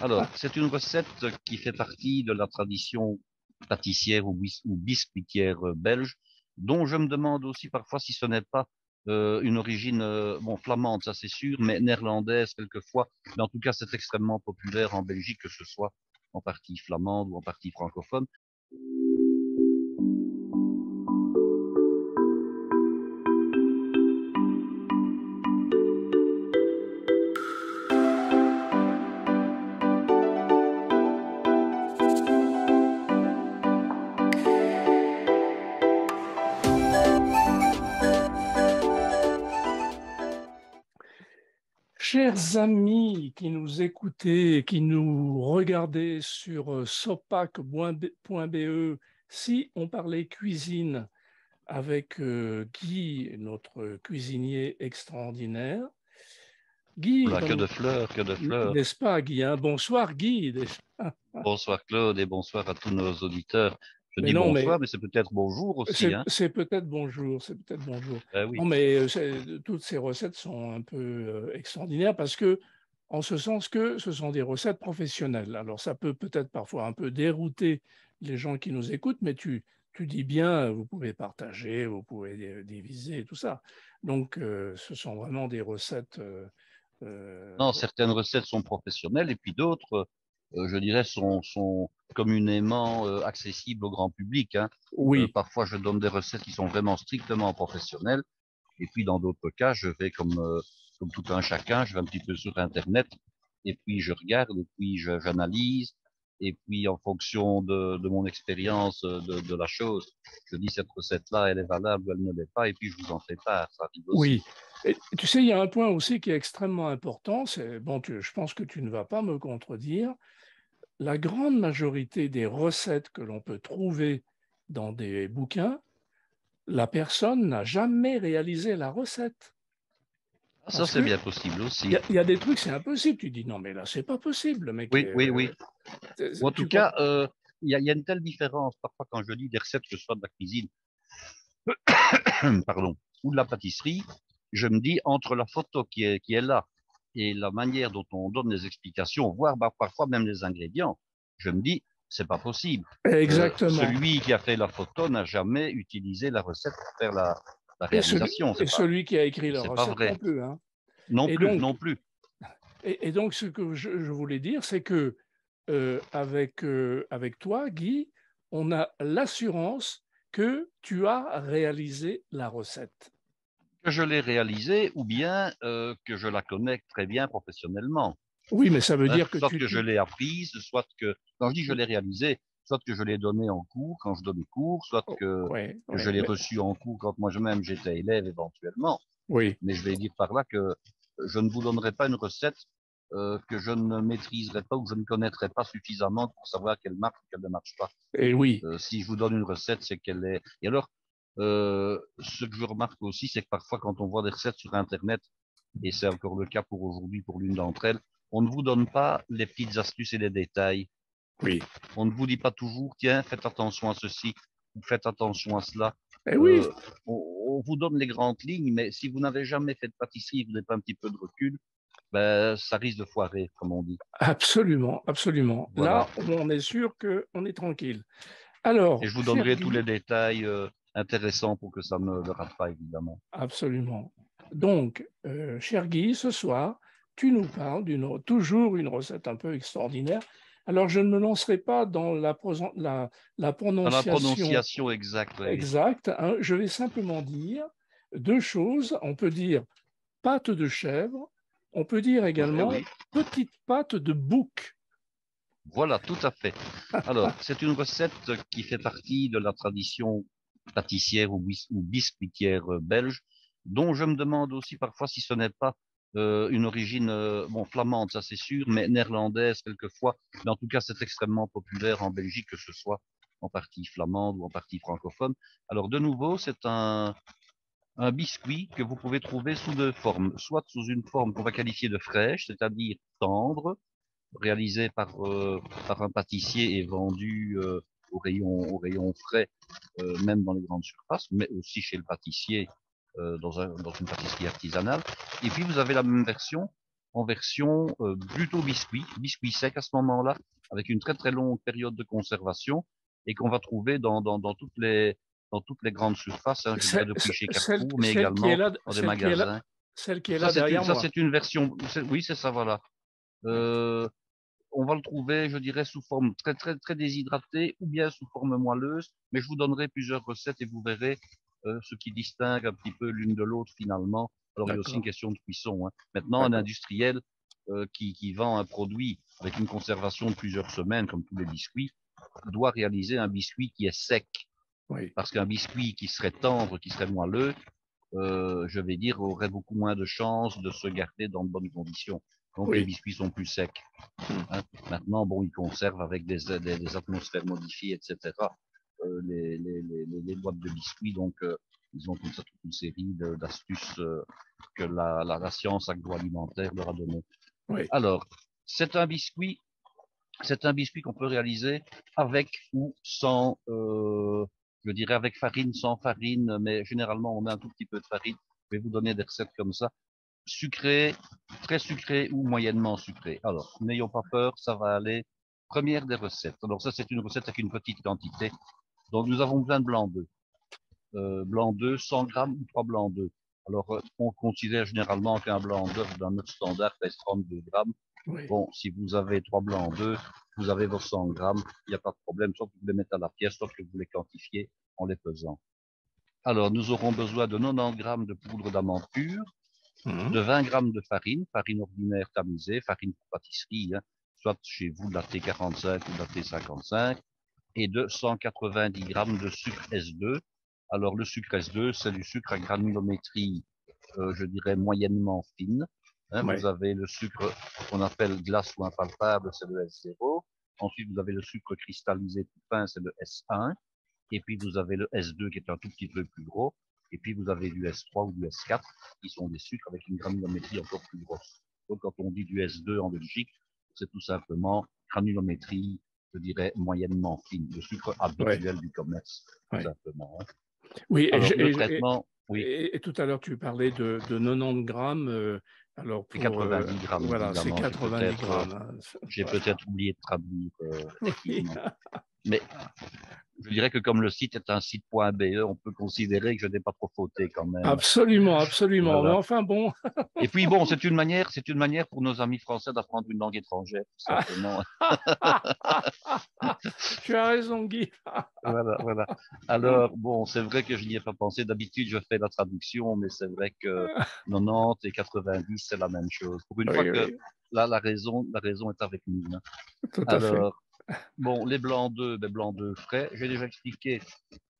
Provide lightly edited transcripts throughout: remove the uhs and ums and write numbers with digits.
Alors, c'est une recette qui fait partie de la tradition pâtissière ou biscuitière belge, dont je me demande aussi parfois si ce n'est pas une origine bon, flamande, ça c'est sûr, mais néerlandaise quelquefois. Mais en tout cas, c'est extrêmement populaire en Belgique, que ce soit en partie flamande ou en partie francophone. Chers amis qui nous écoutez et qui nous regardez sur sopac.be, si on parlait cuisine avec Guy, notre cuisinier extraordinaire. Guy, Oula, que de fleurs, que de fleurs. n'est-ce pas Guy, hein? Bonsoir Guy. Bonsoir Claude et bonsoir à tous nos auditeurs. Je Mais dis non, bonsoir, mais mais c'est peut-être bonjour aussi, c'est hein. c'est peut-être bonjour, c'est peut-être bonjour. Ben oui. Non, mais toutes ces recettes sont un peu extraordinaires parce que, en ce sens que ce sont des recettes professionnelles. Alors, ça peut peut-être parfois un peu dérouter les gens qui nous écoutent, mais tu dis bien, vous pouvez partager, vous pouvez diviser, tout ça. Donc, ce sont vraiment des recettes. Non, certaines recettes sont professionnelles et puis d'autres, je dirais, sont communément accessibles au grand public, hein. Oui, Parfois, je donne des recettes qui sont vraiment strictement professionnelles et puis dans d'autres cas, je vais comme tout un chacun, je vais un petit peu sur Internet et puis je regarde et puis j'analyse et puis en fonction de mon expérience de la chose, je dis cette recette-là, elle est valable ou elle ne l'est pas et puis je vous en fais part, ça arrive aussi. oui. Et tu sais, il y a un point aussi qui est extrêmement important. C'est bon, je pense que tu ne vas pas me contredire. La grande majorité des recettes que l'on peut trouver dans des bouquins, la personne n'a jamais réalisé la recette. Ah, ça, Parce c'est que bien possible il y, aussi. y a des trucs, c'est impossible. Tu dis non, mais là, c'est pas possible, le mec. Oui, oui, oui. Ou en tout Tu cas, comprends? il y a une telle différence parfois quand je lis des recettes, que ce soit de la cuisine, pardon, ou de la pâtisserie, je me dis entre la photo qui est là et la manière dont on donne les explications, voire parfois même les ingrédients, je me dis c'est pas possible. Exactement. Celui qui a fait la photo n'a jamais utilisé la recette pour faire la réalisation. Et celui qui a écrit la C'est pas recette non vrai. plus, hein. Non Et plus, donc, non plus. et donc, ce que je voulais dire, c'est que avec toi, Guy, on a l'assurance que tu as réalisé la recette. Que je l'ai réalisée ou bien que je la connais très bien professionnellement. Oui, mais ça veut Hein, dire que soit que je l'ai apprise, soit que, quand je dis je l'ai réalisée, soit que je l'ai donnée en cours quand je donne des cours, soit Oh, ouais, que je ouais, l'ai reçue en cours quand moi-même j'étais élève éventuellement. oui. Mais je vais dire par là que je ne vous donnerai pas une recette que je ne maîtriserai pas ou que je ne connaîtrai pas suffisamment pour savoir qu'elle marche ou qu'elle ne marche pas. Et oui, Si je vous donne une recette, c'est qu'elle est. Et alors, ce que je remarque aussi, c'est que parfois, quand on voit des recettes sur Internet, et c'est encore le cas pour aujourd'hui pour l'une d'entre elles, on ne vous donne pas les petites astuces et les détails. oui. On ne vous dit pas toujours, tiens, faites attention à ceci, ou faites attention à cela. Et oui, Euh, on vous donne les grandes lignes, mais si vous n'avez jamais fait de pâtisserie, vous n'avez pas un petit peu de recul, ben, ça risque de foirer, comme on dit. absolument, absolument. Voilà. Là, on est sûr qu'on est tranquille. Et Alors, je vous cher donnerai tous les Guy, détails intéressants pour que ça ne le rate pas, évidemment. absolument. Donc, cher Guy, ce soir, tu nous parles toujours une recette un peu extraordinaire. Alors, je ne me lancerai pas dans la Dans la prononciation prononciation exacte, oui, oui. exacte, hein. Je vais simplement dire deux choses. On peut dire pâte de chèvre, on peut dire Oui, également oui. petite pâte de bouc. Voilà, tout à fait. Alors, c'est une recette qui fait partie de la tradition pâtissière ou biscuitière belge, dont je me demande aussi parfois si ce n'est pas une origine bon, flamande, ça c'est sûr, mais néerlandaise quelquefois. Mais en tout cas, c'est extrêmement populaire en Belgique, que ce soit en partie flamande ou en partie francophone. Alors, de nouveau, c'est un biscuit que vous pouvez trouver sous deux formes, soit sous une forme qu'on va qualifier de fraîche, c'est-à-dire tendre, réalisé par un pâtissier et vendu au rayon frais, même dans les grandes surfaces, mais aussi chez le pâtissier dans une pâtisserie artisanale. Et puis vous avez la même version en version plutôt biscuit sec à ce moment-là, avec une très très longue période de conservation et qu'on va trouver dans toutes les grandes surfaces, hein, je dirais depuis chez Carrefour, mais Celle qui est également là, dans des magasins. celle qui est là derrière Ça moi. c'est une version, oui c'est ça voilà. Oui. On va le trouver, je dirais, sous forme très très très déshydratée ou bien sous forme moelleuse, mais je vous donnerai plusieurs recettes et vous verrez ce qui distingue un petit peu l'une de l'autre finalement. Alors il y a aussi une D'accord, question de cuisson, hein. Maintenant, un d'accord. industriel qui vend un produit avec une conservation de plusieurs semaines, comme tous les biscuits, doit réaliser un biscuit qui est sec, Oui, parce qu'un biscuit qui serait tendre, qui serait moelleux, je vais dire, aurait beaucoup moins de chances de se garder dans de bonnes conditions. Donc les oui. biscuits sont plus secs. Hmm. Hein. Maintenant, bon, ils conservent avec des atmosphères modifiées, etc. Les boîtes de biscuits, donc ils ont comme ça toute une série d'astuces que la science agroalimentaire leur a donné. Oui, Alors, c'est un biscuit, c'est un biscuit qu'on peut réaliser avec ou sans, je dirais avec farine, sans farine, mais généralement on met un tout petit peu de farine. Je vais vous donner des recettes comme ça. Sucré, très sucré ou moyennement sucré. Alors, n'ayons pas peur, ça va aller. Première des recettes. Alors ça, c'est une recette avec une petite quantité. Donc nous avons besoin de blanc d'œuf. Blanc d'œuf, 100 grammes ou 3 blancs d'œufs. Alors, on considère généralement qu'un blanc d'œuf d'un œuf standard pèse 32 grammes. oui, Bon, si vous avez 3 blancs d'œufs, vous avez vos 100 grammes, il n'y a pas de problème, soit que vous les mettez à la pièce, soit que vous les quantifiez en les pesant. Alors, nous aurons besoin de 90 grammes de poudre d'amande pure, mhm, de 20 grammes de farine, farine ordinaire tamisée, farine pour pâtisserie, hein, soit chez vous de la T45 ou de la T55, et de 190 grammes de sucre S2. Alors le sucre S2, c'est du sucre à granulométrie, je dirais moyennement fine. Hein, vous oui, avez le sucre qu'on appelle glace ou impalpable, c'est le S0. Ensuite, vous avez le sucre cristallisé tout fin, c'est le S1. Et puis, vous avez le S2 qui est un tout petit peu plus gros. Et puis, vous avez du S3 ou du S4 qui sont des sucres avec une granulométrie encore plus grosse. Donc, quand on dit du S2 en Belgique, c'est tout simplement granulométrie, je dirais, moyennement fine, le sucre oui, habituel du commerce, tout oui. simplement. Hein. Oui, Alors, le traitement, oui, et tout à l'heure, tu parlais de 90 grammes. Alors, c'est pour, 90 grammes, voilà, c'est évidemment. 90 grammes. Hein. J'ai Voilà. peut-être oublié de traduire, Oui, effectivement. Mais je dirais que comme le site est un site .be, on peut considérer que je n'ai pas trop fauté quand même. absolument, absolument. Mais Voilà. enfin, bon. Et puis bon, c'est une manière pour nos amis français d'apprendre une langue étrangère, tout simplement. Tu as raison, Guy. Voilà, voilà. Alors bon, c'est vrai que je n'y ai pas pensé. D'habitude, je fais la traduction, mais c'est vrai que 90 et 90, c'est la même chose. Pour une fois Oui, que oui, là, la raison est avec nous. Hein. tout à fait. Alors, bon, les blancs d'œufs frais. J'ai déjà expliqué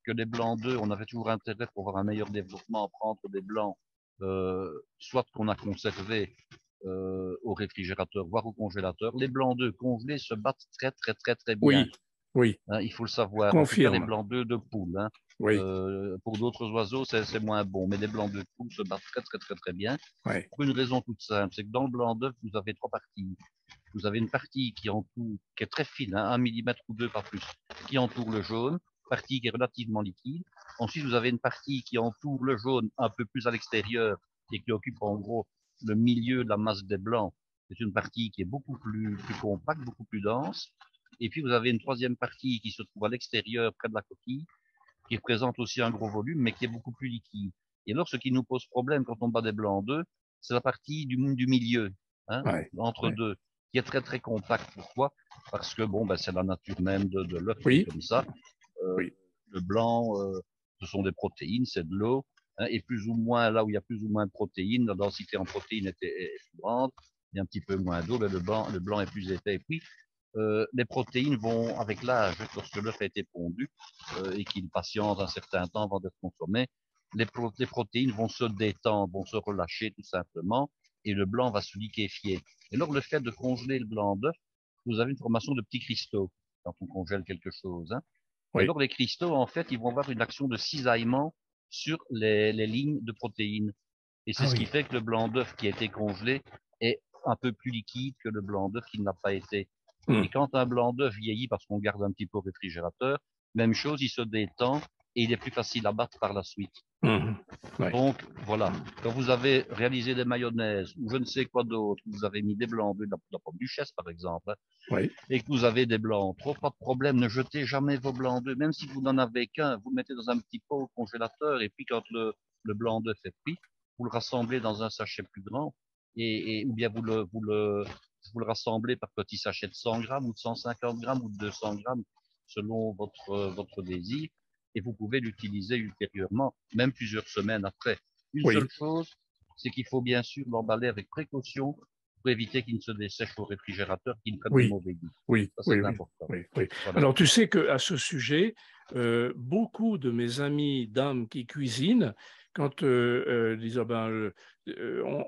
que les blancs d'œufs, on avait toujours intérêt pour avoir un meilleur développement à prendre des blancs, soit qu'on a conservés au réfrigérateur, voire au congélateur. Les blancs d'œufs congelés se battent très très très très bien. Oui, oui, Hein, il faut le je savoir. En tout cas, les confirme. blancs d'œufs de poule. Hein. Oui, Pour d'autres oiseaux, c'est moins bon, mais les blancs d'œufs de poule se battent très très très très bien. oui. Pour une raison toute simple, c'est que dans le blanc d'œuf, vous avez trois parties. Vous avez une partie qui entoure, qui est très fine, hein, 1 millimètre ou 2 pas plus, qui entoure le jaune, partie qui est relativement liquide. Ensuite, vous avez une partie qui entoure le jaune un peu plus à l'extérieur et qui occupe en gros le milieu de la masse des blancs. C'est une partie qui est beaucoup plus compacte, beaucoup plus dense. Et puis, vous avez une troisième partie qui se trouve à l'extérieur, près de la coquille, qui présente aussi un gros volume, mais qui est beaucoup plus liquide. Et alors, ce qui nous pose problème quand on bat des blancs d'œufs, c'est la partie du milieu, hein, Oui, entre oui, deux, qui est très très compacte. Pourquoi? Parce que bon, ben, c'est la nature même de l'œuf qui est oui, comme ça. Euh, oui. le blanc, ce sont des protéines, c'est de l'eau, hein, et plus ou moins, là où il y a plus ou moins de protéines, la densité en protéines est plus grande, il y a un petit peu moins d'eau, mais le blanc est plus épais. Et puis, les protéines vont, avec l'âge, lorsque l'œuf a été pondu et qu'il patiente un certain temps avant d'être consommé, les protéines vont se détendre, vont se relâcher tout simplement, et le blanc va se liquéfier. Et lors le fait de congeler le blanc d'œuf, vous avez une formation de petits cristaux quand on congèle quelque chose. Hein. Et Oui. alors les cristaux, en fait, ils vont avoir une action de cisaillement sur les lignes de protéines. Et c'est Ah ce qui oui. fait que le blanc d'œuf qui a été congelé est un peu plus liquide que le blanc d'œuf qui n'a pas été. Hmm. Et quand un blanc d'œuf vieillit parce qu'on garde un petit peu au réfrigérateur, même chose, il se détend et il est plus facile à battre par la suite. Ouais. Donc, voilà, quand vous avez réalisé des mayonnaises ou je ne sais quoi d'autre, vous avez mis des blancs d'œufs, de la pomme duchesse par exemple, Oui. et que vous avez des blancs trop, pas de problème, ne jetez jamais vos blancs d'œufs, même si vous n'en avez qu'un, vous le mettez dans un petit pot au congélateur, et puis quand le blanc d'œuf est pris, vous le rassemblez dans un sachet plus grand, ou bien vous le rassemblez par petits sachets de 100 grammes ou de 150 grammes ou de 200 grammes, selon votre désir, et vous pouvez l'utiliser ultérieurement, même plusieurs semaines après. Une Oui. seule chose, c'est qu'il faut bien sûr l'emballer avec précaution pour éviter qu'il ne se dessèche au réfrigérateur, qu'il ne prenne de Oui. mauvais goût. Oui. Ça, Oui. c'est important. Oui. Oui. Voilà. Alors, tu sais qu'à ce sujet, beaucoup de mes amis dames qui cuisinent, quand disent, ah ben,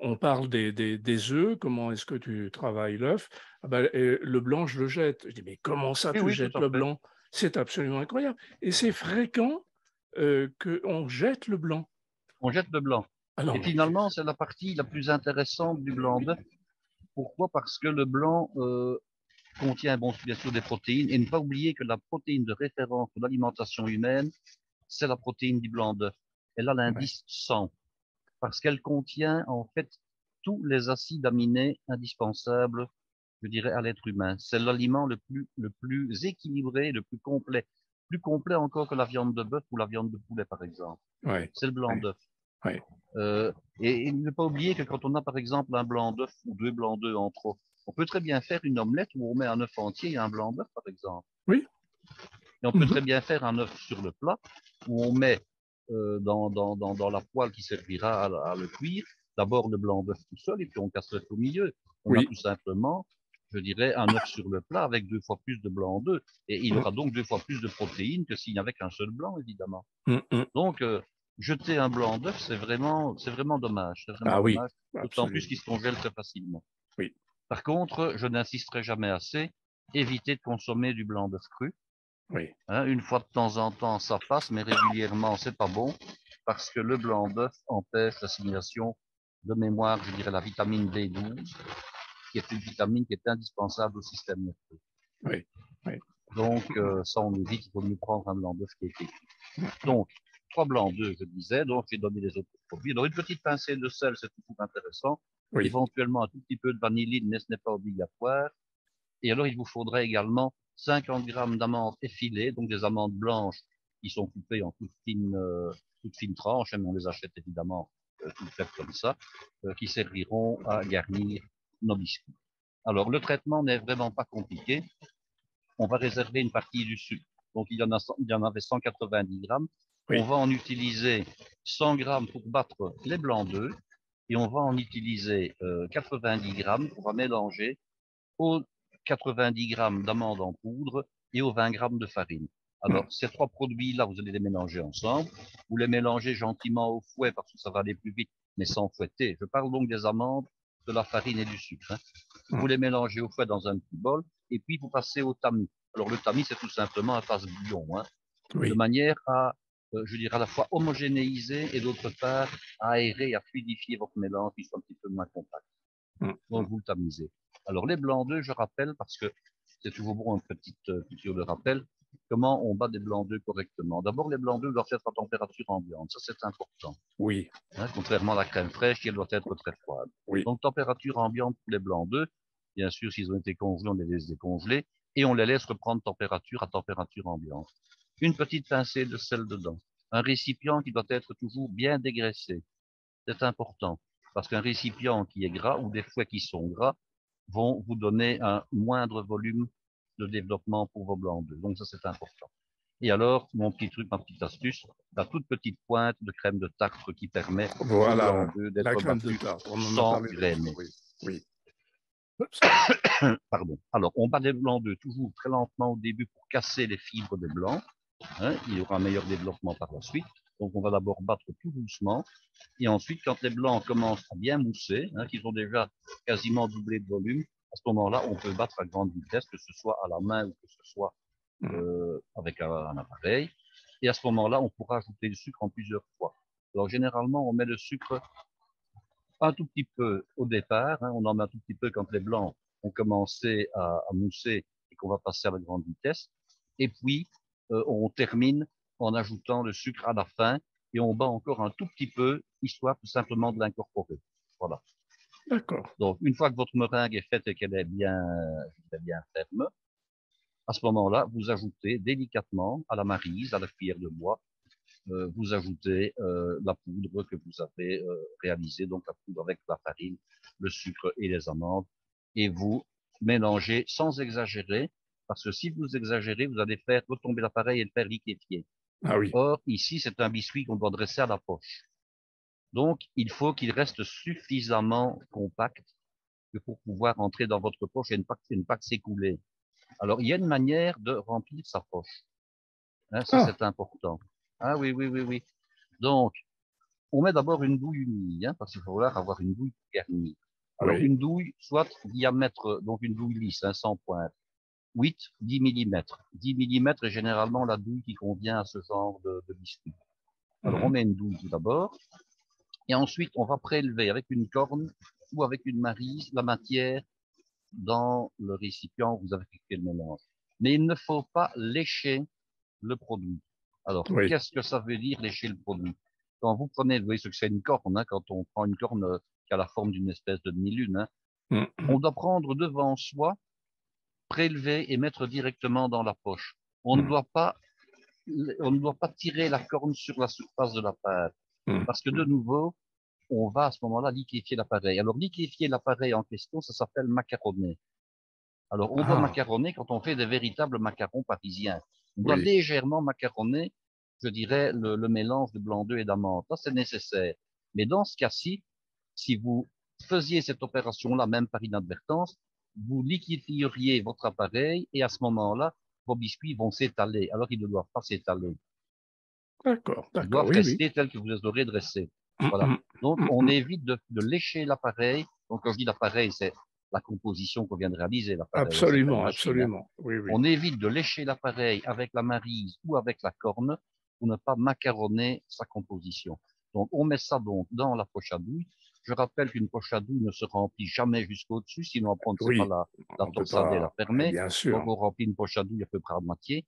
on parle des œufs, comment est-ce que tu travailles l'œuf? Ah ben, le blanc, je le jette. Je dis, mais comment ça, Oui, tu oui, tout jettes à le fait. blanc? C'est absolument incroyable. Et c'est fréquent qu'on jette le blanc. On jette le blanc. Ah non, Et mais finalement, c'est la partie la plus intéressante du blanc d'œuf. Pourquoi? Parce que le blanc contient, bon, bien sûr, des protéines. Et ne pas oublier que la protéine de référence de l'alimentation humaine, c'est la protéine du blanc d'œuf. Elle a ouais, l'indice 100. Parce qu'elle contient, en fait, tous les acides aminés indispensables, je dirais, à l'être humain. C'est l'aliment le plus équilibré, le plus complet encore que la viande de bœuf ou la viande de poulet, par exemple. ouais, C'est le blanc ouais, d'œuf. ouais. Et ne pas oublier que quand on a, par exemple, un blanc d'œuf ou deux blancs d'œufs en trop, on peut très bien faire une omelette où on met un œuf entier et un blanc d'œuf, par exemple. Oui. Et on peut Mhm. très bien faire un œuf sur le plat où on met dans la poêle qui servira à le cuire, d'abord le blanc d'œuf tout seul et puis on casse l'œuf au milieu. On a Oui. tout simplement, je dirais, un œuf sur le plat avec 2 fois plus de blanc d'œuf. Et il Mm, aura donc 2 fois plus de protéines que s'il n'y avait qu'un seul blanc, évidemment. mm, mm. Donc, jeter un blanc d'œuf, c'est vraiment dommage. C'est vraiment Ah oui, dommage, d'autant plus absolument. qu'il se congèle très facilement. Oui. Par contre, je n'insisterai jamais assez, évitez de consommer du blanc d'œuf cru. Oui. Hein, une fois de temps en temps, ça passe, mais régulièrement, c'est pas bon, parce que le blanc d'œuf empêche l'assimilation de mémoire, je dirais, la vitamine B12, qui est une vitamine qui est indispensable au système nerveux. Oui. Oui. Donc, ça, on nous dit qu'il vaut mieux prendre un blanc d'œuf qui est cuit. Mm, mm. Donc, 3 blancs d'œufs, je disais, donc j'ai donné les autres produits. Alors, une petite pincée de sel, c'est toujours intéressant. Oui. Éventuellement, un tout petit peu de vanilline, mais ce n'est pas obligatoire. Et alors, il vous faudrait également 50 grammes d'amandes effilées, donc des amandes blanches qui sont coupées en toutes fines tranches, hein, mais on les achète évidemment toutes faites comme ça, qui serviront à garnir nos biscuits. Alors, le traitement n'est vraiment pas compliqué. On va réserver une partie du sucre. Donc, il y en avait 190 grammes. On Oui. va en utiliser 100 grammes pour battre les blancs d'œufs et on va en utiliser 90 grammes. On va mélanger aux 90 grammes d'amandes en poudre et aux 20 grammes de farine. Mm. Alors, ces 3 produits-là, vous allez les mélanger ensemble. Vous les mélangez gentiment au fouet parce que ça va aller plus vite, mais sans fouetter. Je parle donc des amandes, de la farine et du sucre. Hein. Vous Mm. les mélangez au fouet dans un petit bol et puis vous passez au tamis. Alors, le tamis, c'est tout simplement un passe-bouillon, hein, de Oui. manière à, je dirais, à la fois homogénéiser et d'autre part à aérer et à fluidifier votre mélange qui soit un petit peu moins compact. Mm, Donc, mm. vous le tamisez. Alors, les blancs d'œufs, je rappelle, parce que c'est toujours bon, une petite piqûre de rappel, comment on bat des blancs d'œufs correctement. D'abord, les blancs d'œufs doivent être à température ambiante. Ça, c'est important. Oui. Hein, contrairement à la crème fraîche, qui elle doit être très froide. Oui. Donc, température ambiante pour les blancs d'œufs. Bien sûr, s'ils ont été congelés, on les laisse décongeler et on les laisse reprendre température à température ambiante. Une petite pincée de sel dedans. Un récipient qui doit être toujours bien dégraissé. C'est important parce qu'un récipient qui est gras ou des fouets qui sont gras vont vous donner un moindre volume de développement pour vos blancs d'œufs. Donc ça, c'est important. Et alors, mon petit truc, ma petite astuce, la toute petite pointe de crème de tartre qui permet aux blancs Voilà. d'œufs La d'être crème de battus tarte. On en a sans parlé l'autre fois. grainer. Oui. Oui. Pardon. Alors, on bat les blancs d'œufs toujours très lentement au début pour casser les fibres des blancs. Hein, il y aura un meilleur développement par la suite. Donc, on va d'abord battre tout doucement. Et ensuite, quand les blancs commencent à bien mousser, hein, qu'ils ont déjà quasiment doublé de volume, à ce moment-là, on peut battre à grande vitesse, que ce soit à la main ou que ce soit Mm. avec un appareil. Et à ce moment-là, on pourra ajouter le sucre en plusieurs fois. Alors, généralement, on met le sucre un tout petit peu au départ. Hein, on en met un tout petit peu quand les blancs ont commencé à mousser et qu'on va passer à la grande vitesse. Et puis, on termine en ajoutant le sucre à la fin et on bat encore un tout petit peu, histoire tout simplement de l'incorporer. Voilà. D'accord. Donc, une fois que votre meringue est faite et qu'elle est bien ferme, à ce moment-là, vous ajoutez délicatement à la maryse, à la cuillère de bois, vous ajoutez la poudre que vous avez réalisée, donc la poudre avec la farine, le sucre et les amandes, et vous mélangez sans exagérer, parce que si vous exagérez, vous allez faire retomber l'appareil et le faire liquéfier. Ah oui. Or, ici, c'est un biscuit qu'on doit dresser à la poche. Donc, il faut qu'il reste suffisamment compact que pour pouvoir entrer dans votre poche et ne pas s'écouler. Alors, il y a une manière de remplir sa poche. Hein, ça, Ah, c'est important. Ah oui, oui, oui, oui. Donc, on met d'abord une douille unie, hein, parce qu'il faut avoir une douille garnie. Alors, oui. une douille, soit diamètre, donc une douille lisse, hein, sans pointe, 8, 10 millimètres. 10 millimètres est généralement la douille qui convient à ce genre de biscuit. Alors, on Mhm. met une douille tout d'abord, et ensuite, on va prélever avec une corne ou avec une maryse la matière dans le récipient où vous avez fait le mélange. Mais il ne faut pas lécher le produit. Alors, Oui. qu'est-ce que ça veut dire lécher le produit? Quand vous prenez, vous voyez ce que c'est une corne, hein, quand on prend une corne qui a la forme d'une espèce de demi-lune, hein, Mhm. on doit prendre devant soi, prélever et mettre directement dans la poche. Mhm. On ne doit pas tirer la corne sur la surface de la pâte, parce que de Mhm. nouveau, on va à ce moment-là liquéfier l'appareil. Alors, liquéfier l'appareil en question, ça s'appelle macaroner. Alors, on doit Ah, macaroner quand on fait des véritables macarons parisiens. On doit oui. légèrement macaroner, je dirais, le mélange de blanc d'œuf et d'amande. Ça, c'est nécessaire. Mais dans ce cas-ci, si vous faisiez cette opération-là, même par inadvertance, vous liquéfieriez votre appareil et à ce moment-là, vos biscuits vont s'étaler. Alors, ils ne doivent pas s'étaler. D'accord, Ils d'accord. doivent Oui, oui. rester tels que vous les aurez dressés. Voilà. Mhm. Donc, on Mhm. évite de lécher l'appareil. Donc, quand je dis l'appareil, c'est la composition qu'on vient de réaliser, l'appareil, hein, c'est pas une Absolument, machine, hein. absolument. Oui, oui. On évite de lécher l'appareil avec la maryse ou avec la corne pour ne pas macaronner sa composition. Donc, on met ça donc dans la poche à douille. Je rappelle qu'une poche à douille ne se remplit jamais jusqu'au-dessus, sinon après on ne sait pas Oui, la on peut torsader, la pas. fermer. Bien Donc, sûr. on remplit une poche à douille à peu près à moitié.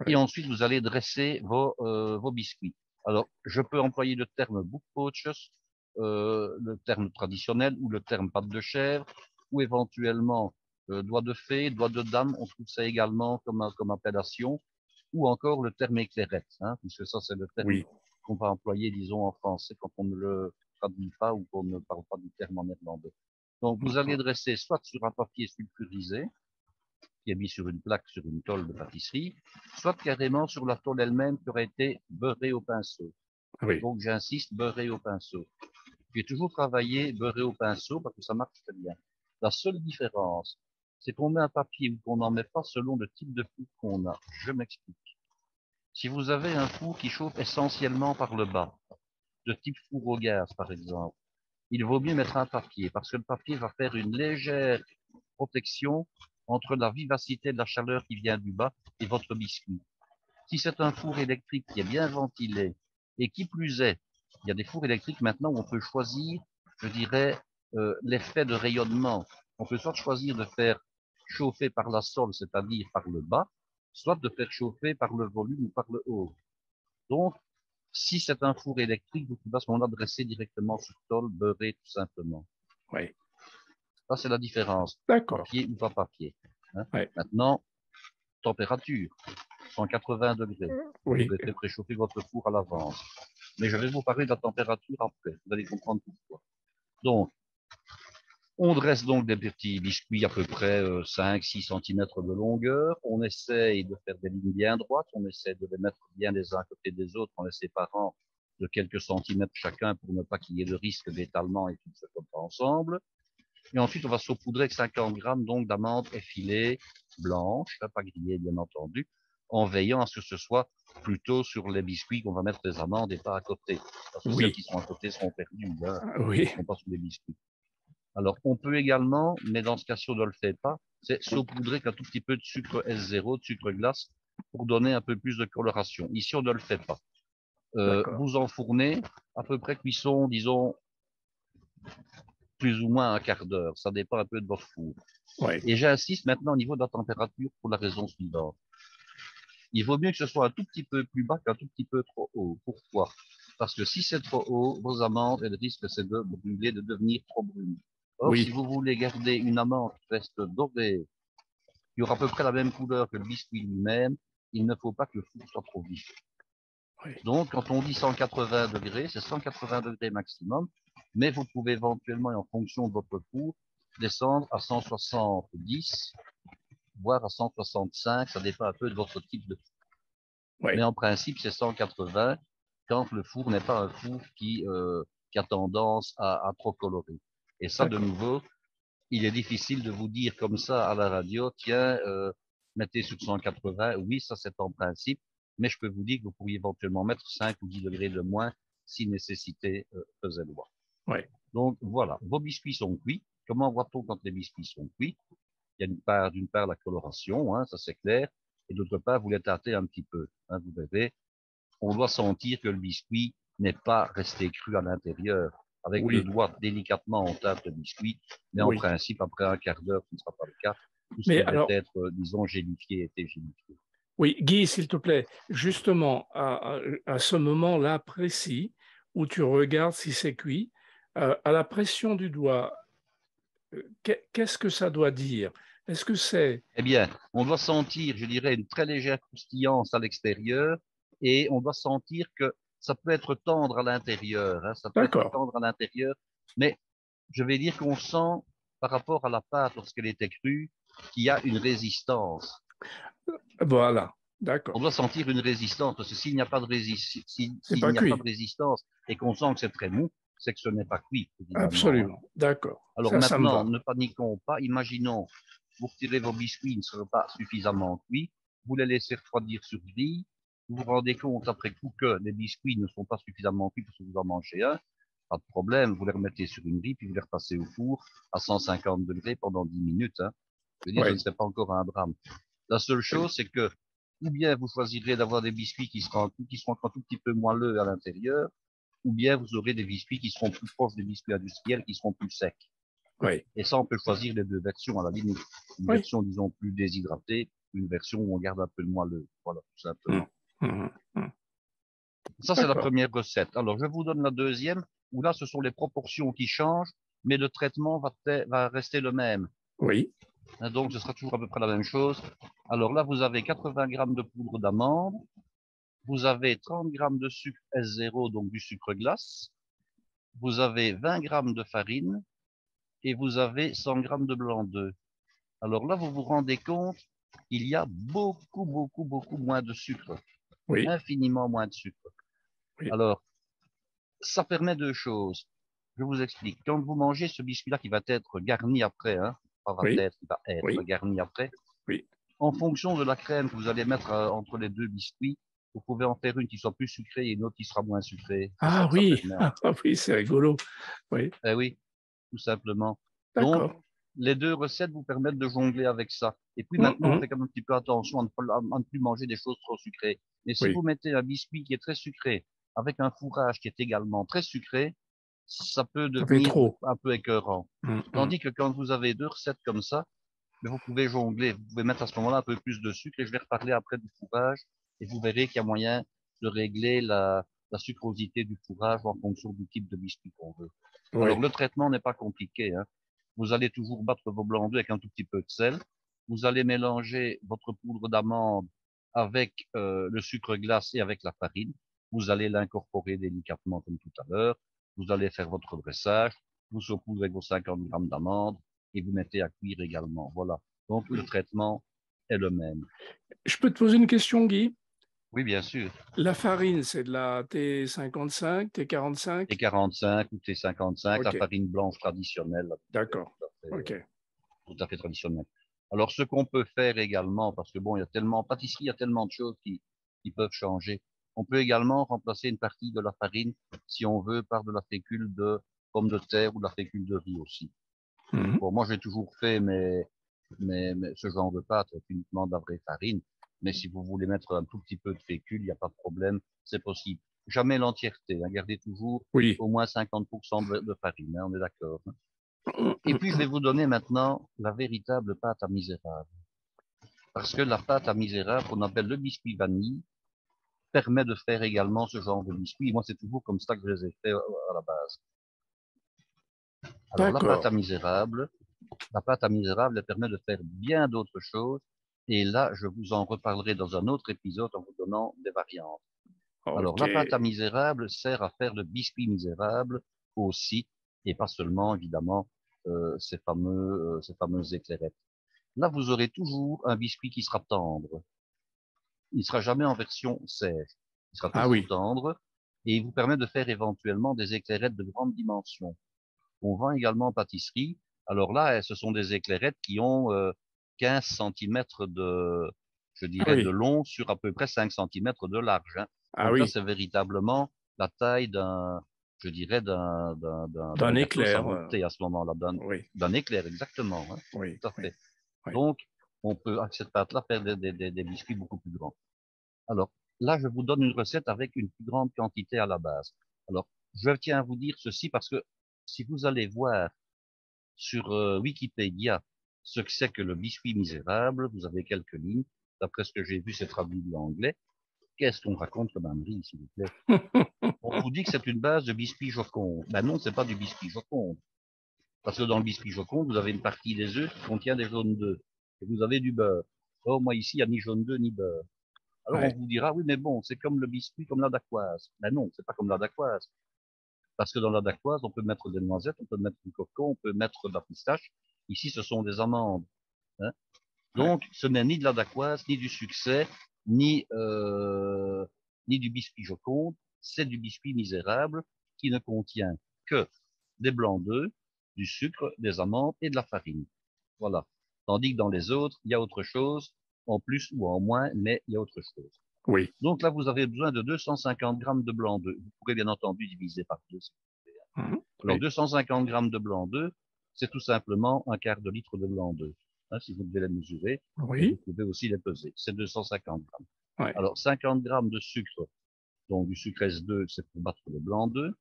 Et Oui. ensuite, vous allez dresser vos biscuits. Alors, je peux employer le terme book poaches, le terme traditionnel ou le terme pâte de chèvre, ou éventuellement doigt de fée, doigt de dame, on trouve ça également comme appellation, ou encore le terme éclairette, hein, puisque ça c'est le terme Oui. qu'on va employer, disons, en français quand on ne le traduit pas ou qu'on ne parle pas du terme en néerlandais. Donc vous allez Mhm. dresser soit sur un papier sulfurisé, qui est mis sur une plaque, sur une tôle de pâtisserie, soit carrément sur la tôle elle-même qui aurait été beurrée au pinceau. Oui. Donc j'insiste, beurrée au pinceau. J'ai toujours travaillé beurré au pinceau parce que ça marche très bien. La seule différence, c'est qu'on met un papier ou qu'on n'en met pas selon le type de four qu'on a. Je m'explique. Si vous avez un four qui chauffe essentiellement par le bas, de type four au gaz par exemple, il vaut mieux mettre un papier parce que le papier va faire une légère protection entre la vivacité de la chaleur qui vient du bas et votre biscuit. Si c'est un four électrique qui est bien ventilé et qui plus est, il y a des fours électriques maintenant où on peut choisir, je dirais, l'effet de rayonnement. On peut soit choisir de faire chauffer par la sole, c'est-à-dire par le bas, soit de faire chauffer par le volume ou par le haut. Donc, si c'est un four électrique, vous pouvez à ce moment-là dresser directement sur tôle, beurrer tout simplement. Oui. Ça, c'est la différence. D'accord. Papier ou pas papier. Hein. Oui. Maintenant, température, 180 degrés. Vous Oui. devez faire préchauffer votre four à l'avance. Mais je vais vous parler de la température après. Vous allez comprendre pourquoi. Donc, on dresse donc des petits biscuits à peu près 5-6 cm de longueur. On essaye de faire des lignes bien droites. On essaie de les mettre bien les uns à côté des autres en les séparant de quelques centimètres chacun pour ne pas qu'il y ait de risque d'étalement et tout ça comme ça ensemble. Et ensuite, on va saupoudrer avec 50 grammes donc d'amandes effilées, blanches, pas grillées bien entendu, en veillant à ce que ce soit plutôt sur les biscuits qu'on va mettre les amandes et pas à côté. Parce que celles Oui. qui sont à côté seront perdues, hein, elles Oui. ne seront pas sur les biscuits. Alors, on peut également, mais dans ce cas-ci, on ne le fait pas, c'est saupoudrer avec un tout petit peu de sucre S0, de sucre glace, pour donner un peu plus de coloration. Ici, on ne le fait pas. D'accord. Vous enfournez, à peu près cuisson, disons, plus ou moins un quart d'heure. Ça dépend un peu de votre four. Oui. Et j'insiste maintenant au niveau de la température pour la raison suivante. Il vaut mieux que ce soit un tout petit peu plus bas qu'un tout petit peu trop haut. Pourquoi? Parce que si c'est trop haut, vos amandes, elles risquent c'est de brûler, de devenir trop brunes. Or, si Oui, vous voulez garder une amande qui reste dorée, qui aura à peu près la même couleur que le biscuit lui-même, il ne faut pas que le four soit trop vif. oui. Donc, quand on dit 180 degrés, c'est 180 degrés maximum, mais vous pouvez éventuellement, en fonction de votre four, descendre à 170, voire à 165, ça dépend un peu de votre type de four. Mais Oui, en principe, c'est 180 quand le four n'est pas un four qui a tendance à trop colorer. Et ça, de d'accord. nouveau, il est difficile de vous dire comme ça à la radio, tiens, mettez sur 180. Oui, ça c'est en principe, mais je peux vous dire que vous pourriez éventuellement mettre 5 ou 10 degrés de moins si nécessité faisait loi. Oui, Donc voilà, vos biscuits sont cuits. Comment voit-on quand les biscuits sont cuits? Il y a d'une part la coloration, hein, ça c'est clair, et d'autre part vous les tâtez un petit peu. Hein, vous verrez, on doit sentir que le biscuit n'est pas resté cru à l'intérieur. Avec le oui, doigt, délicatement, on tâte le biscuit, mais en oui. principe, après un quart d'heure, ce ne sera pas le cas. Tout Mais devrait alors, être, disons, gélifié et gélifié. oui, Guy, s'il te plaît, justement, à ce moment-là précis où tu regardes si c'est cuit, à la pression du doigt, qu'est-ce que ça doit dire? Est-ce que c'est... Eh bien, on doit sentir, je dirais, une très légère croustillance à l'extérieur et on doit sentir que ça peut être tendre à l'intérieur, hein, ça peut être D'accord, tendre à l'intérieur, mais je vais dire qu'on sent, par rapport à la pâte lorsqu'elle était crue, qu'il y a une résistance. voilà, On d'accord. doit sentir une résistance, parce que C'est s'il pas n'y a pas de cuit. résistance et qu'on sent que c'est très mou, c'est que ce n'est pas cuit, évidemment. Hein. Absolument, d'accord. Alors Ça me maintenant, va. ne paniquons pas. Imaginons, vous retirez vos biscuits, ils ne seront pas suffisamment cuits. Vous les laissez refroidir sur grille. Vous vous rendez compte après coup que les biscuits ne sont pas suffisamment cuits parce que vous en mangez un. Pas de problème, vous les remettez sur une grille, puis vous les repassez au four à 150 degrés pendant 10 minutes. Hein. Je veux dire, ce ne Oui, serait pas encore un drame. La seule oui. chose, c'est que, ou bien vous choisirez d'avoir des biscuits qui seront encore un tout petit peu moelleux à l'intérieur, ou bien vous aurez des biscuits qui seront plus proches des biscuits industriels, qui seront plus secs. Oui, Et ça, on peut choisir les deux versions à la limite. Une oui. version, disons, plus déshydratée, une version où on garde un peu le moelleux. Voilà, tout Hum, simplement. hum, hum. Ça, c'est la D'accord. première recette. Alors, je vous donne la deuxième, où là, ce sont les proportions qui changent, mais le traitement va rester le même. Oui, Hein, donc, ce sera toujours à peu près la même chose. Alors là, vous avez 80 grammes de poudre d'amande, vous avez 30 grammes de sucre S0, donc du sucre glace, vous avez 20 grammes de farine, et vous avez 100 grammes de blanc d'œuf. Alors là, vous vous rendez compte, il y a beaucoup, beaucoup, beaucoup moins de sucre, oui, infiniment moins de sucre. oui, Alors, ça permet deux choses. Je vous explique. Quand vous mangez ce biscuit-là qui va être garni après, hein, pas va oui, être, qui va être oui, garni après, oui. en fonction de la crème que vous allez mettre entre les deux biscuits, vous pouvez en faire une qui soit plus sucrée et une autre qui sera moins sucrée. C'est ça Ah que ça oui, permet en ah fait. oui, c'est rigolo. Oui, Eh oui, tout simplement. Donc, d'accord. les deux recettes vous permettent de jongler avec ça. Et puis Hum, maintenant, on hum. fait quand même un petit peu attention à ne plus manger des choses trop sucrées. Mais si Oui, vous mettez un biscuit qui est très sucré avec un fourrage qui est également très sucré, ça peut ça fait devenir trop. un peu écœurant. Hum, hum. Tandis que quand vous avez deux recettes comme ça, mais vous pouvez jongler. Vous pouvez mettre à ce moment-là un peu plus de sucre et je vais reparler après du fourrage et vous verrez qu'il y a moyen de régler la sucrosité du fourrage en fonction du type de biscuit qu'on veut. Alors, Oui, le traitement n'est pas compliqué. Hein. Vous allez toujours battre vos blancs d'œufs avec un tout petit peu de sel. Vous allez mélanger votre poudre d'amande avec le sucre glace et avec la farine. Vous allez l'incorporer délicatement comme tout à l'heure. Vous allez faire votre dressage. Vous saupoudrez avec vos 50 grammes d'amandes et vous mettez à cuire également. Voilà. Donc, le oui. traitement est le même. Je peux te poser une question, Guy? Oui, bien sûr. La farine, c'est de la T55, T45? T45 ou T55, la Ok, farine blanche traditionnelle, d'accord. Ok. tout à fait traditionnelle. Alors, ce qu'on peut faire également, parce que bon, il y a tellement, en pâtisserie, il y a tellement de choses qui peuvent changer. On peut également remplacer une partie de la farine, si on veut, par de la fécule de pommes de terre ou de la fécule de riz aussi. Mhm. Bon, moi, j'ai toujours fait ce genre de pâte avec uniquement de la vraie farine. Mais si vous voulez mettre un tout petit peu de fécule, il n'y a pas de problème, c'est possible. Jamais l'entièreté, hein, gardez toujours Oui. au moins 50% de farine, hein, on est d'accord. Hein. Hum, Et hum, puis, je vais hum. vous donner maintenant la véritable pâte à misérable. parce que la pâte à misérable, qu'on appelle le biscuit vanille, permet de faire également ce genre de biscuit. Moi, c'est toujours comme ça que je les ai fait à la base. Alors, D'accord. la pâte à misérable, elle permet de faire bien d'autres choses. Et là, je vous en reparlerai dans un autre épisode en vous donnant des variantes. Alors, Ok. la pâte à misérable sert à faire le biscuit misérable aussi, et pas seulement, évidemment, ces fameuses éclairettes. Là, vous aurez toujours un biscuit qui sera tendre. Il ne sera jamais en version sèche. Il sera Ah toujours oui. tendre et il vous permet de faire éventuellement des éclairettes de grande dimension. On vend également en pâtisserie. Alors là, ce sont des éclairettes qui ont 15 centimètres je Ah dirais, de oui. long sur à peu près 5 centimètres de large, hein. Ah Donc là, oui. c'est véritablement la taille je dirais, d'un D'un gâteau éclair. saboté à ce moment-là, Oui. d'un éclair, exactement, hein. Oui. Tout à Oui. fait. Oui. Donc, on peut, avec cette pâte-là, faire des biscuits beaucoup plus grands. Alors, là, je vous donne une recette avec une plus grande quantité à la base. Alors, je tiens à vous dire ceci parce que si vous allez voir sur Wikipédia ce que c'est que le biscuit misérable, vous avez quelques lignes. D'après ce que j'ai vu, c'est traduit de l'anglais. Qu'est-ce qu'on raconte comme ânerie, s'il vous plaît? On vous dit que c'est une base de biscuit joconde. Ben non, c'est pas du biscuit joconde. Parce que dans le biscuit joconde, vous avez une partie des œufs qui contient des jaunes d'œufs. Et vous avez du beurre. Or, moi, ici, il n'y a ni jaune d'œuf, ni beurre. Alors on Ouais. vous dira, oui, mais bon, c'est comme le biscuit, comme la dacquoise. Ben non, c'est pas comme la dacquoise. Parce que dans la dacquoise, on peut mettre des noisettes, on peut mettre du coco, on peut mettre de la pistache. Ici, ce sont des amandes, hein. Ouais. Donc, ce n'est ni de la dacquoise, ni du succès, ni, ni du biscuit joconde. C'est du biscuit misérable qui ne contient que des blancs d'œufs, du sucre, des amandes et de la farine. Voilà. Tandis que dans les autres, il y a autre chose, en plus ou en moins, mais il y a autre chose. Oui. Donc là, vous avez besoin de 250 grammes de blanc d'œuf. Vous pourrez bien entendu diviser par deux. Mhm. Alors, Oui. 250 grammes de blanc d'œuf, c'est tout simplement un quart de litre de blanc d'œuf. Hein, si vous devez les mesurer, et vous Oui. pouvez aussi les peser. C'est 250 grammes. Ouais. Alors, 50 grammes de sucre, donc du sucre S2, c'est pour battre le blanc d'œuf.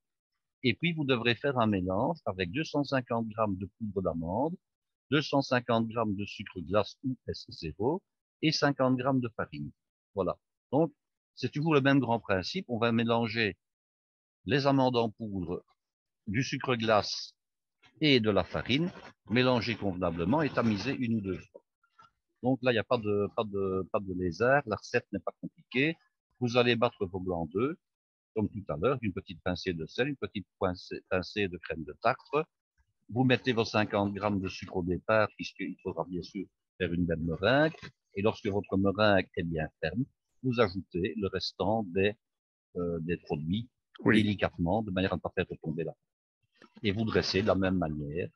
Et puis, vous devrez faire un mélange avec 250 grammes de poudre d'amande, 250 grammes de sucre glace ou S0 et 50 grammes de farine. Voilà. Donc, c'est toujours le même grand principe. On va mélanger les amandes en poudre, du sucre glace et de la farine, mélanger convenablement et tamiser une ou deux fois. Donc là, il n'y a pas de lézard. La recette n'est pas compliquée. Vous allez battre vos blancs d'œufs, comme tout à l'heure, une petite pincée de sel, une petite pincée de crème de tartre. Vous mettez vos 50 grammes de sucre au départ, puisqu'il faudra bien sûr faire une belle meringue. Et lorsque votre meringue est bien ferme, vous ajoutez le restant des produits Oui. délicatement, de manière à ne pas faire retomber la. Et vous dressez de la même manière,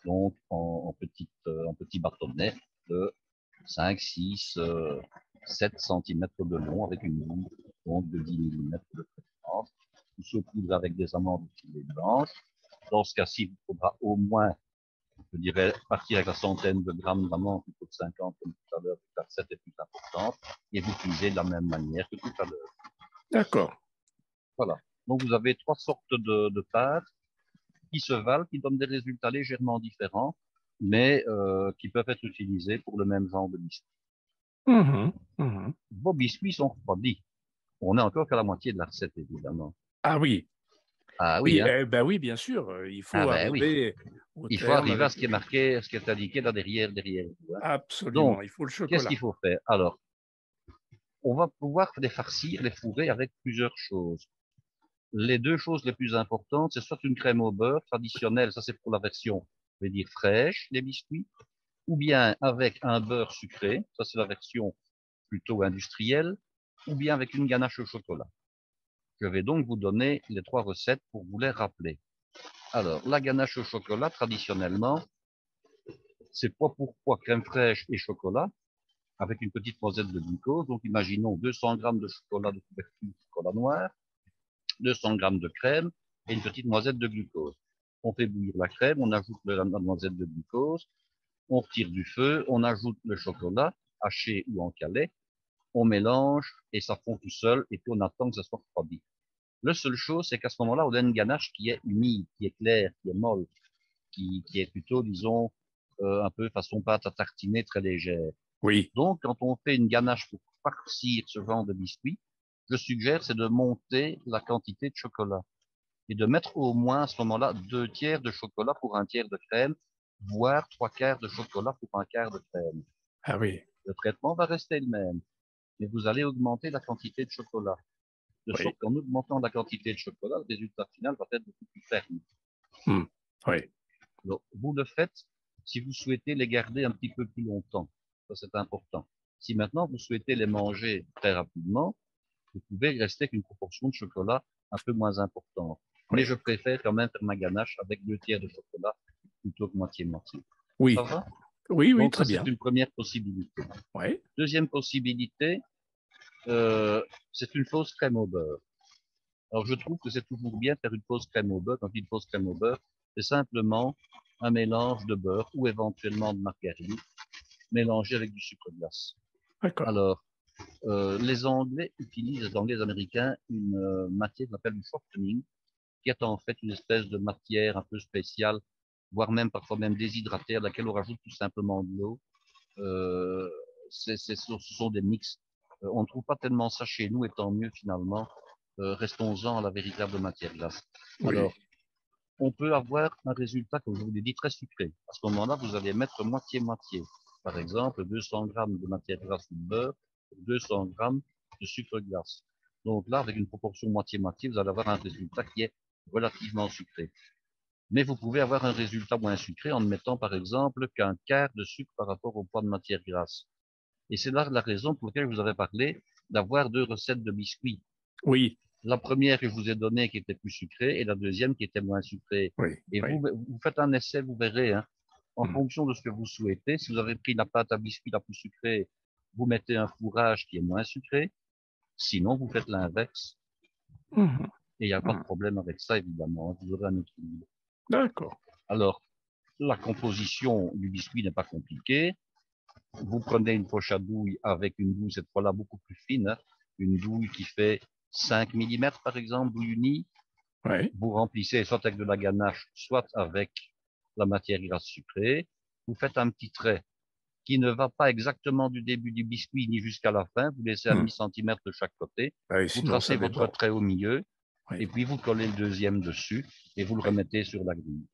donc en petits bâtonnets de 5, 6, 7 centimètres de long avec une ligne donc de 10 millimètres de préférence. Vous saupoudrez avec des amandes filées blanches. Dans ce cas-ci, il faudra au moins, je dirais, partir avec la centaine de grammes d'amandes plutôt que 50 comme tout à l'heure, la recette est plus importante. Et vous cuisez de la même manière que tout à l'heure. D'accord. Voilà. Donc vous avez trois sortes de pâtes qui se valent, qui donnent des résultats légèrement différents, mais qui peuvent être utilisés pour le même genre de biscuits. Mhm. Mhm. Vos biscuits sont refroidis. On n'est encore qu'à la moitié de la recette, évidemment. Ah oui. Ah oui, Oui. hein. Ben oui, bien sûr. Il Ah faut ben oui. arriver au Il faut terme arriver à avec. ce qui est marqué, ce qui est indiqué là derrière vous, hein. Donc, Absolument. Il faut le qu'est-ce qu'il chocolat. faut faire? Alors, on va pouvoir les farcir, les fourrer avec plusieurs choses. Les deux choses les plus importantes, c'est soit une crème au beurre traditionnelle, ça c'est pour la version, je vais dire fraîche, des biscuits, ou bien avec un beurre sucré, ça c'est la version plutôt industrielle, ou bien avec une ganache au chocolat. Je vais donc vous donner les trois recettes pour vous les rappeler. Alors, la ganache au chocolat, traditionnellement, c'est poids pour poids crème fraîche et chocolat, avec une petite noisette de glucose. Donc, imaginons 200 grammes de chocolat de couverture chocolat noir, 200 grammes de crème et une petite noisette de glucose. On fait bouillir la crème, on ajoute la noisette de glucose, on retire du feu, on ajoute le chocolat, haché ou en calais, on mélange et ça fond tout seul et puis on attend que ça soit refroidi. La seule chose, c'est qu'à ce moment-là, on a une ganache qui est humide, qui est claire, qui est molle, qui est plutôt, disons, un peu façon pâte à tartiner très légère. Oui. Donc, quand on fait une ganache pour farcir ce genre de biscuit, je suggère, c'est de monter la quantité de chocolat et de mettre au moins à ce moment-là 2 tiers de chocolat pour 1 tiers de crème, voire 3 quarts de chocolat pour 1 quart de crème. Ah oui. Le traitement va rester le même, mais vous allez augmenter la quantité de chocolat. De Oui. sorte qu'en augmentant la quantité de chocolat, le résultat final va être beaucoup plus ferme. Oui. Donc, vous le faites si vous souhaitez les garder un petit peu plus longtemps. Ça, c'est important. Si maintenant vous souhaitez les manger très rapidement, vous pouvez rester avec une proportion de chocolat un peu moins importante. Mais Oui. je préfère quand même faire ma ganache avec 2 tiers de chocolat plutôt que moitié-moitié. Ça Oui. va? Oui, oui, Donc ça, très c'est bien. une première possibilité. Oui. Deuxième possibilité, euh, c'est une fausse crème au beurre. Alors, je trouve que c'est toujours bien de faire une fausse crème au beurre. Quand une fausse crème au beurre, c'est simplement un mélange de beurre ou éventuellement de margarine mélangé avec du sucre glace. D'accord. Alors, les Anglais utilisent, les Anglais américains, une matière qu'on appelle du shortening, qui est en fait une espèce de matière un peu spéciale, voire même parfois même déshydratée, à laquelle on rajoute tout simplement de l'eau. Euh, ce sont des mix. On ne trouve pas tellement ça chez nous, et tant mieux finalement. Restons-en à la véritable matière glace. Oui. Alors, on peut avoir un résultat, comme je vous l'ai dit, très sucré. À ce moment-là, vous allez mettre moitié-moitié. Par exemple, 200 grammes de matière grasse ou de beurre, 200 grammes de sucre glace. Donc là, avec une proportion moitié-moitié, vous allez avoir un résultat qui est relativement sucré. Mais vous pouvez avoir un résultat moins sucré en ne mettant, par exemple, qu'un quart de sucre par rapport au poids de matière grasse. Et c'est là la raison pour laquelle je vous avais parlé d'avoir 2 recettes de biscuits. Oui. La première que je vous ai donnée qui était plus sucrée et la deuxième qui était moins sucrée. Oui. Et Oui. vous faites un essai, vous verrez, hein, en fonction de ce que vous souhaitez. Si vous avez pris la pâte à biscuits la plus sucrée, vous mettez un fourrage qui est moins sucré. Sinon, vous faites l'inverse. Mhm. Et il n'y a pas de Mhm. problème avec ça, évidemment. Vous aurez un équilibre. D'accord. Alors, la composition du biscuit n'est pas compliquée. Vous prenez une poche à douille avec une douille, cette fois-là, beaucoup plus fine, hein, une douille qui fait 5 millimètres, par exemple, douille unie. Oui. Vous remplissez soit avec de la ganache, soit avec la matière grasse sucrée. Vous faites un petit trait qui ne va pas exactement du début du biscuit ni jusqu'à la fin. Vous laissez un demi-centimètre de chaque côté. Oui, Vous sinon tracez ça votre déborde. trait au milieu Oui. et puis vous collez le deuxième dessus et vous le Oui. remettez sur la grille.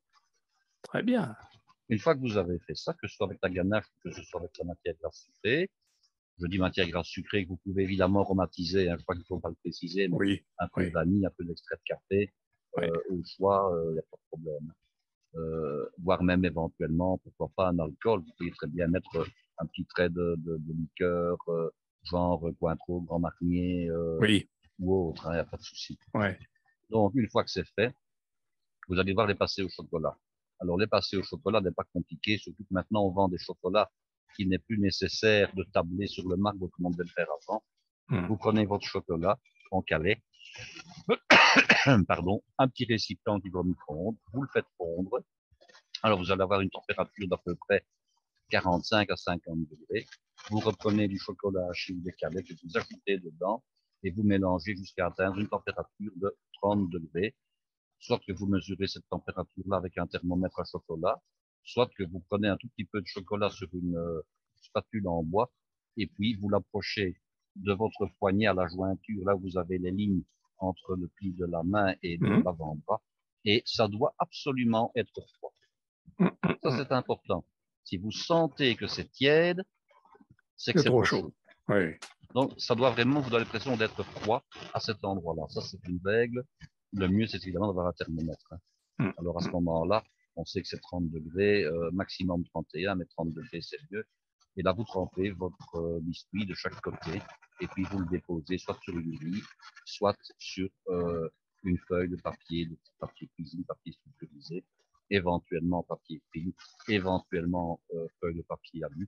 Très bien. Une fois que vous avez fait ça, que ce soit avec la ganache ou que ce soit avec la matière grasse sucrée, je dis matière grasse sucrée que vous pouvez évidemment aromatiser, hein, je crois qu'il ne faut pas le préciser, mais Oui. un peu de Oui. vanille, un peu d'extrait de café, Oui. au choix, il n'y a pas de problème. Voire même éventuellement, pourquoi pas un alcool, vous pouvez très bien mettre un petit trait de liqueur, genre Cointreau, Grand Marnier Oui. ou autre, il n'y a pas de souci. Oui. Donc, une fois que c'est fait, vous allez voir les passer au chocolat. Alors, les passer au chocolat n'est pas compliqué, surtout que maintenant on vend des chocolats qu'il n'est plus nécessaire de tabler sur le marbre comme on devait le faire avant. Vous prenez votre chocolat en calais, pardon, un petit récipient qui va au micro-ondes, vous le faites fondre. Alors, vous allez avoir une température d'à peu près 45 à 50 degrés. Vous reprenez du chocolat haché ou décalé que vous ajoutez dedans et vous mélangez jusqu'à atteindre une température de 30 degrés. Soit que vous mesurez cette température-là avec un thermomètre à chocolat, soit que vous prenez un tout petit peu de chocolat sur une spatule en bois et puis vous l'approchez de votre poignet à la jointure, là où vous avez les lignes entre le pli de la main et de l'avant-bras, et ça doit absolument être froid. Ça, c'est important. Si vous sentez que c'est tiède, c'est que C'est c'est trop trop chaud. chaud. Oui. Donc, ça doit vraiment vous donner l'impression d'être froid à cet endroit-là. Ça, c'est une règle. Le mieux, c'est évidemment d'avoir un thermomètre, hein. Alors, à ce moment-là, on sait que c'est 30 degrés, maximum 31, mais 30 degrés, c'est mieux. Et là, vous trempez votre biscuit de chaque côté, et puis vous le déposez soit sur une grille, soit sur une feuille de papier cuisine, papier sulfurisé, éventuellement papier film, éventuellement feuille de papier alu.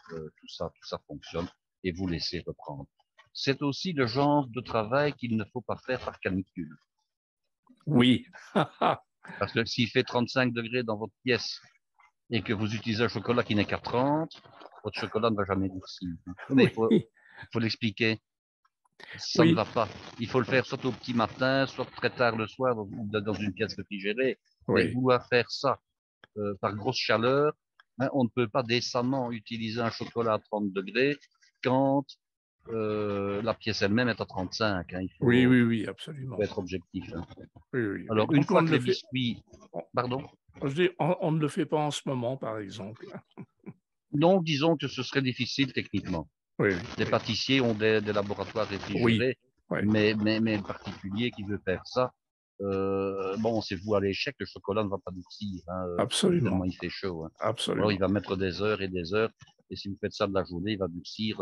Tout ça fonctionne, et vous laissez reprendre. C'est aussi le genre de travail qu'il ne faut pas faire par canicule. Oui. Parce que s'il fait 35 degrés dans votre pièce et que vous utilisez un chocolat qui n'est qu'à 30, votre chocolat ne va jamais durcir. Mais Oui. il faut l'expliquer. Ça ne Oui. va pas. Il faut le faire soit au petit matin, soit très tard le soir, ou dans une pièce réfrigérée. Mais Oui. vouloir faire ça par grosse chaleur, Hein, on ne peut pas décemment utiliser un chocolat à 30 degrés quand la pièce elle-même est à 35. Hein. Il Oui, faut, oui, oui, il faut absolument. être objectif. Hein. Oui, oui, oui. Alors, une Donc, on fois ne que le les fait, biscuits... Pardon? je dis, on ne le fait pas en ce moment, par exemple. Donc, disons que ce serait difficile techniquement. Oui, oui, Les oui, pâtissiers ont des laboratoires oui, réfrigérés, oui, mais le particulier qui veut faire ça, bon, c'est vous à l'échec, le chocolat ne va pas durcir, hein, tellement absolument, il fait chaud. Hein. Alors, il absolument. va mettre des heures et des heures, et si vous faites ça de la journée, il va durcir,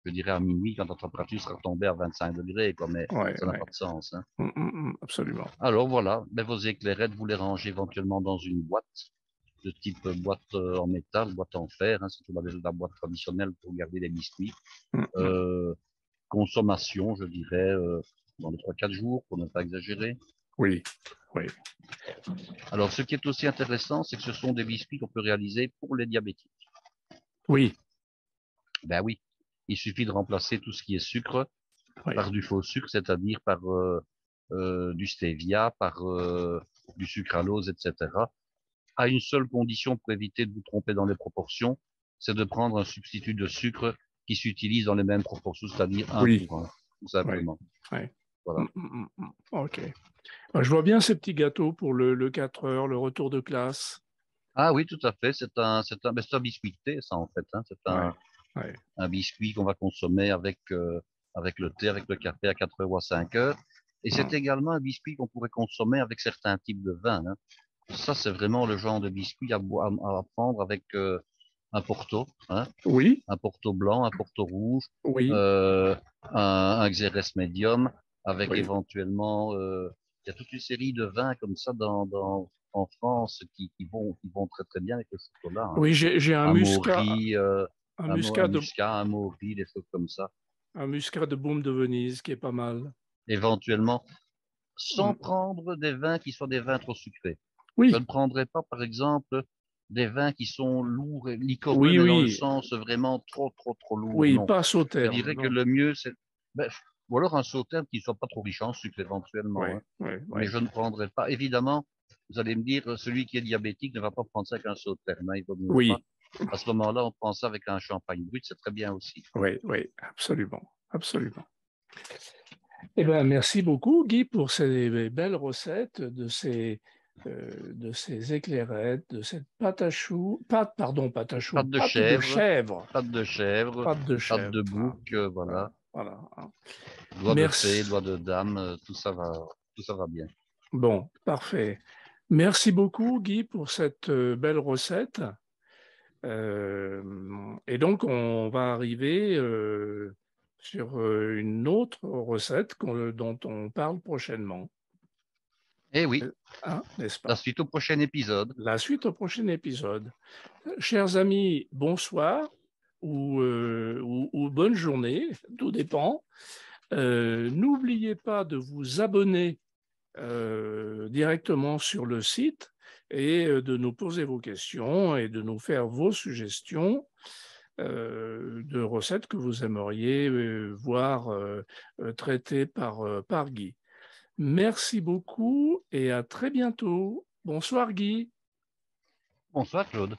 je dirais, à minuit, quand la température sera tombée à 25 degrés, quoi, mais Oui, ça n'a oui, pas de sens. Hein. absolument. Alors, voilà, ben, vos éclairettes, vous les rangez éventuellement dans une boîte, de type boîte en métal, boîte en fer, hein, c'est la boîte traditionnelle pour garder les biscuits. Mm, mm. Euh, Consommation, je dirais, dans les 3-4 jours, pour ne pas exagérer. Oui, oui, Alors, ce qui est aussi intéressant, c'est que ce sont des biscuits qu'on peut réaliser pour les diabétiques. oui, Ben oui, il suffit de remplacer tout ce qui est sucre oui, par du faux sucre, c'est-à-dire par du stevia, par du sucralose, etc. À une seule condition pour éviter de vous tromper dans les proportions, c'est de prendre un substitut de sucre qui s'utilise dans les mêmes proportions, c'est-à-dire un oui, pour un, tout oui, simplement. oui. Voilà. OK. Je vois bien ces petits gâteaux pour le 4 heures, le retour de classe. Ah oui, tout à fait. C'est un biscuit de thé, ça, en fait. Hein. C'est Oui, oui, un biscuit qu'on va consommer avec le thé, avec le café à 4 heures ou à 5 heures. Et c'est mm. également un biscuit qu'on pourrait consommer avec certains types de vins. Hein. Ça, c'est vraiment le genre de biscuit à prendre avec un Porto, hein. Oui, Un Porto blanc, un Porto rouge, oui, euh, un Xérès médium, avec oui. éventuellement, il y a toute une série de vins comme ça en France qui vont très très bien avec le chocolat. Hein. Oui, j'ai un Un muscat de, muscat, un Maury, des choses comme ça. un muscat de Baume de Venise qui est pas mal. Éventuellement, sans Mm. prendre des vins qui soient des vins trop sucrés. Je ne Oui, prendrais pas, par exemple, des vins qui sont lourds et liquoreux, oui, mais dans le oui, sens vraiment trop lourd. oui, Non. pas Je sauterne, dirais que non. le mieux, c'est, ben, ou alors un sauterne qui soit pas trop riche en sucre, éventuellement, Oui, hein. oui, Mais oui. je ne prendrais pas. Évidemment, vous allez me dire, celui qui est diabétique ne va pas prendre ça avec un sauterne, hein, il vaut mieux pas. Oui, À ce moment-là, on prend ça avec un champagne brut, c'est très bien aussi. oui, oui, absolument, absolument. Eh bien, merci beaucoup, Guy, pour ces belles recettes de ces éclairettes, de cette Pâte de pâte de chèvre, chèvre, pâte de chèvre, pâte de pâte chèvre. de bouc, voilà. Voilà, voilà, hein. Doigt de fée, Merci. doigt de dame, tout ça va bien. Bon, parfait. Merci beaucoup, Guy, pour cette belle recette. Et donc, on va arriver sur une autre recette dont on parle prochainement. Eh oui, Hein, n'est-ce la pas? suite au prochain épisode. La suite au prochain épisode. Chers amis, bonsoir ou bonne journée, tout dépend. N'oubliez pas de vous abonner directement sur le site et de nous poser vos questions et de nous faire vos suggestions de recettes que vous aimeriez voir traitées par Guy. Merci beaucoup et à très bientôt. Bonsoir Guy. Bonsoir Claude.